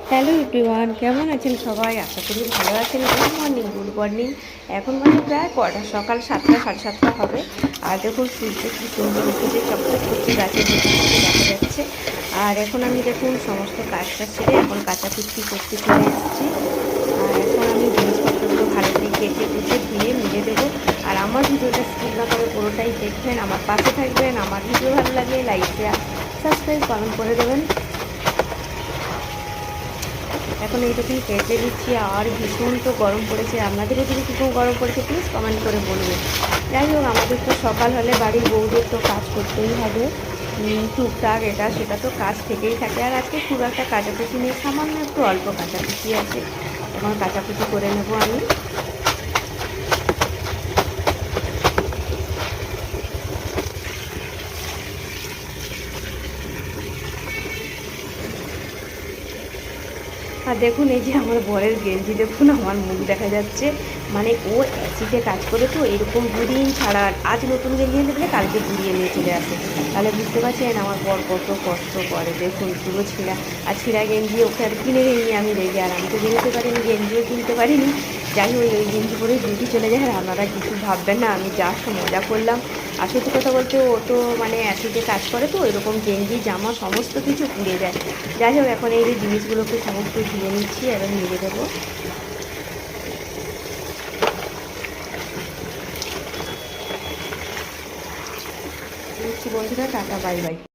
Hello everyone, কেমন আছেন সবাই? আশা করি ভালো আছেন। Good morning. এখন মানে প্রায় কটা, সকাল 7টা 7:30 হবে। আর দেখুন সূর্য কি সুন্দর উঠেছে, চকচক করছে, গাছের ভেতর থেকে দেখা যাচ্ছে। আর এখন আমি দেখুন সমস্ত কাজটা সেরে এখন কাচাকুচি করতে চলে এসেছি। আর এখন আমি জিনিসপত্রগুলো ভালো করে কেটে কুচে ধুয়ে মেলে দেবো। আর আমার ভিডিওটা স্কিপ না করে পুরোটাই দেখবেন, আমার পাশে থাকবেন। আমার ভিডিও ভালো লাগলে লাইক শেয়ার সাবস্ক্রাইব কমেন্ট করে দেবেন। এখন এইটুকুনি কেটে দিচ্ছি। আর ভীষণ তো গরম পড়েছে, আপনাদের এদিকে কীরকম গরম পড়েছে প্লিজ কমেন্ট করে বলবেন। যাই হোক, আমাদের তো সকাল হলে বাড়ির বউদের তো কাজ করতেই হবে, টুকটাক এটা সেটা তো কাজ থেকেই থাকে। আর আজকে খুব একটা কাচাকুচি নেই, সামান্য একটু অল্প কাচাকুচি আছে, এখন কাচাকুচি করে নেব আমি। আর দেখুন এই যে আমার বরের গেঞ্জি, দেখুন আমার মুখ দেখা যাচ্ছে। মানে ও অ্যাসিডে কাজ করে তো এরকম দুদিন ছাড়া, আজ নতুন গেঞ্জি এনে দিলে কালকে ঘুরিয়ে নিয়ে চলে আসে। তাহলে বুঝতে পারছেন আমার বর কত কষ্ট করে। দেখুন পুরো ছিঁড়া, আর ছিঁড়া গেঞ্জি ওকে আর কিনে দিইনি আমি রেগে। আর আমি তো বেরোতে পারিনি, গেঞ্জিও কিনতে পারিনি। যাই হোক, ওই গেঞ্জি পরেই ডিউটি চলে যায়। আর আপনারা কিছু ভাববেন না, আমি জাস্ট মজা করলাম। আর সত্যি কথা বলতে ও তো মানে অ্যাসিডে কাজ করে তো এরকম গেঞ্জি জামা সমস্ত কিছু পুড়ে যায়। যাই হোক, এখন এই যে জিনিসগুলোকে সমস্ত ধুয়ে নিচ্ছি, এবার মেরে দেবো। বন্ধুরা, টাটা বাই বাই।